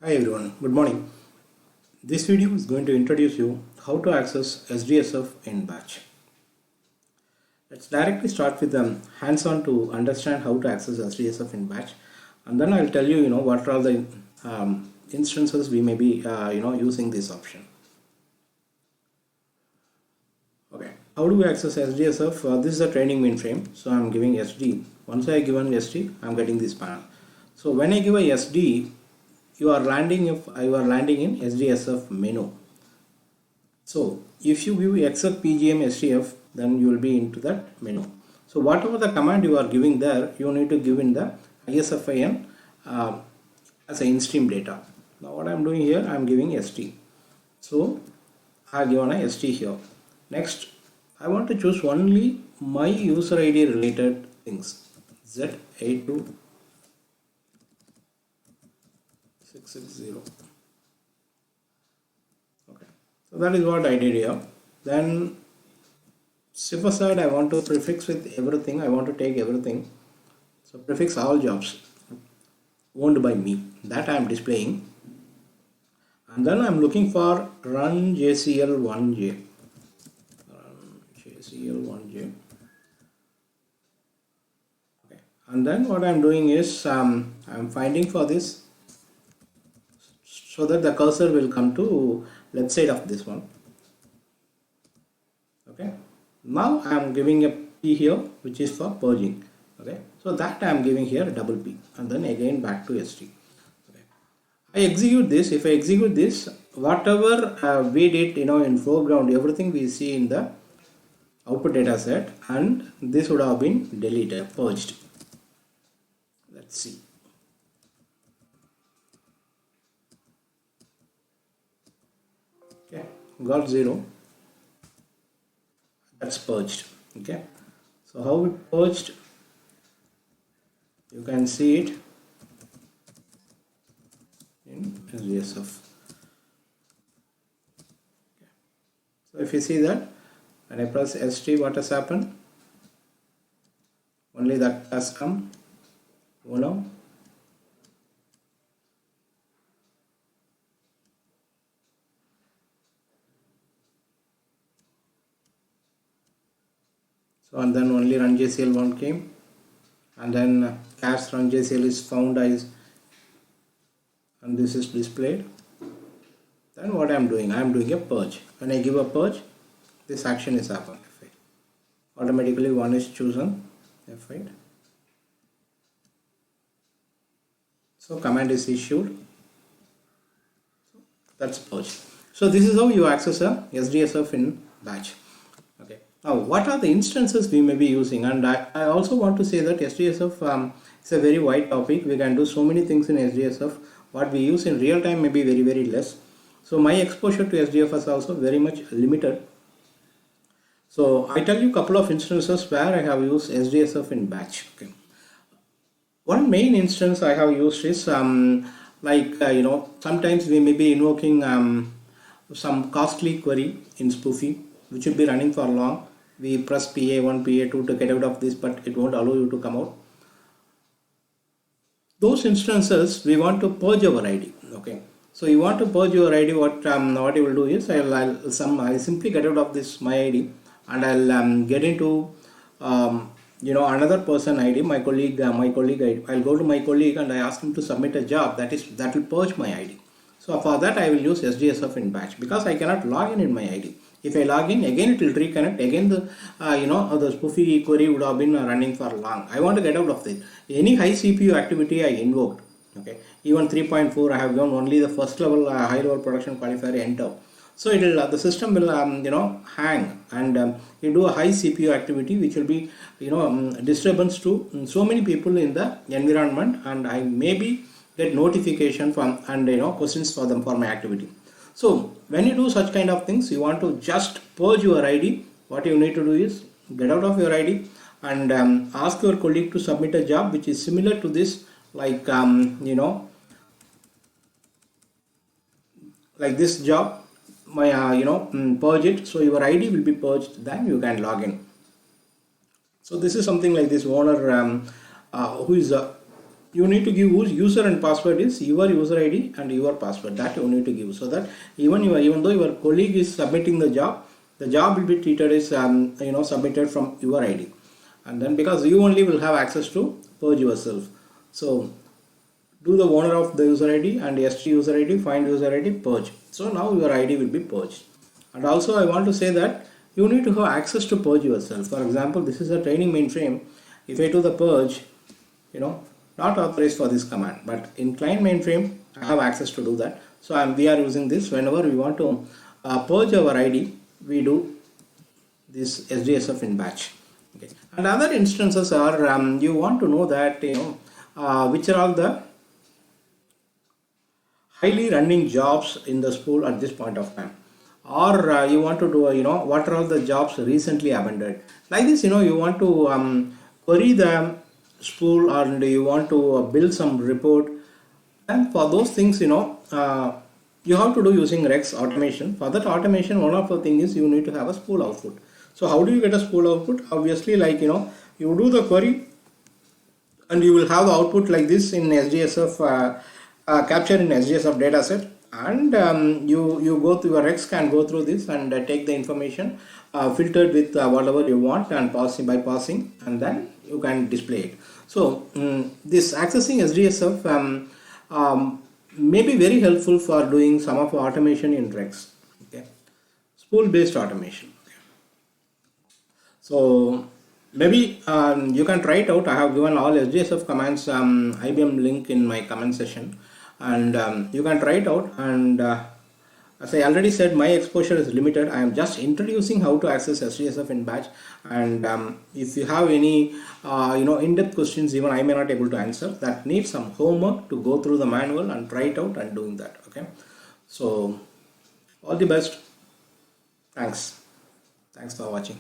Hi everyone, good morning. This video is going to introduce you how to access SDSF in Batch. Let's directly start with hands-on to understand how to access SDSF in Batch, and then I'll tell you, what are the instances we may be, using this option. Okay, how do we access SDSF? This is a training mainframe, so I'm giving SD. Once I give an SD, I'm getting this panel. So when I give a SD, you are landing in SDSF menu. So if you give exec pgm SDF, then you will be into that menu. So whatever the command you are giving there, you need to give in the ISFIN as a in-stream data. Now what I am doing here, I am giving ST. So I have given a ST here. Next, I want to choose only my user ID related things. Z82 660. Okay, so that is what I did here. Then SIF aside, I want to prefix with everything. I want to take everything. So prefix all jobs owned by me, that I am displaying. And then I am looking for run JCL1J. JCL1J. Okay, and then what I am doing is I am finding for this, so that the cursor will come to left side of this one. Okay, now I am giving a P here, which is for purging. Okay, so that I am giving here a double P, and then again back to ST. Okay, I execute this. If I execute this, whatever we did, in foreground, everything we see in the output data set, and this would have been deleted, purged. Let's see. Okay, got 0. That's purged. Okay, so how we purged, you can see it in SDSF. Okay. So if you see that, when I press ST, what has happened? Only that has come. Uno. So and then only run JCL1 came, and then cast run JCL is found as, and this is displayed. Then what I am doing? I am doing a purge. When I give a purge, this action is happened. F8. Automatically one is chosen. F8. So command is issued. So that's purge. So this is how you access a SDSF in Batch. Okay. Now, what are the instances we may be using? And I also want to say that SDSF is a very wide topic. We can do so many things in SDSF. What we use in real time may be very, very less. So my exposure to SDF is also very much limited. So I tell you a couple of instances where I have used SDSF in Batch. Okay. One main instance I have used is sometimes we may be invoking some costly query in Spoofy, which will be running for long. We press PA1, PA2 to get out of this, but it won't allow you to come out. Those instances, we want to purge our ID. Okay, so you want to purge your ID. What you will do is I'll simply get out of this my ID, and I'll get into another person ID, my colleague ID. I'll go to my colleague and I ask him to submit a job that will purge my ID. So for that I will use SDSF in Batch, because I cannot log in my ID. If I log in, again it will reconnect. Again the spoofy query would have been running for long. I want to get out of this. Any high CPU activity I invoked. Okay, even 3.4 I have given only the first level high level production qualifier enter. So it will the system will hang, and you do a high CPU activity, which will be disturbance to so many people in the environment, and I maybe get notification from and questions for them for my activity. So when you do such kind of things, you want to just purge your ID. What you need to do is get out of your ID and ask your colleague to submit a job which is similar to this, like like this job. My purge it, so your ID will be purged, then you can log in. So this is something like this owner who is you need to give user and password is your user ID and your password, that you need to give, so that even though your colleague is submitting the job will be treated as submitted from your ID, and then because you only will have access to purge yourself. So do the owner of the user ID and ST user ID, find user ID, purge. So now your ID will be purged. And also I want to say that you need to have access to purge yourself. For example, this is a training mainframe. If I do the purge, not authorized for this command, but in client mainframe I have access to do that. So we are using this whenever we want to purge our ID, we do this SDSF in batch. Okay. And other instances are you want to know that which are all the highly running jobs in the spool at this point of time, or you want to do what are all the jobs recently abandoned, like this. You want to query the spool, and you want to build some report, and for those things you have to do using Rex automation. For that automation, one of the things is you need to have a spool output. So how do you get a spool output? Obviously, like you do the query and you will have the output like this in SDSF, captured in SDSF dataset, and you go through your Rex can go through this and take the information filtered with whatever you want and passing, and then you can display it. So this accessing SDSF may be very helpful for doing some of the automation in Rex. Okay, spool based automation. Okay. So maybe you can try it out. I have given all SDSF commands IBM link in my comment section, and you can try it out. And as I already said, my exposure is limited. I am just introducing how to access SDSF in batch, and if you have any in-depth questions, even I may not able to answer, that needs some homework to go through the manual and try it out and doing that. Okay, so all the best. Thanks for watching.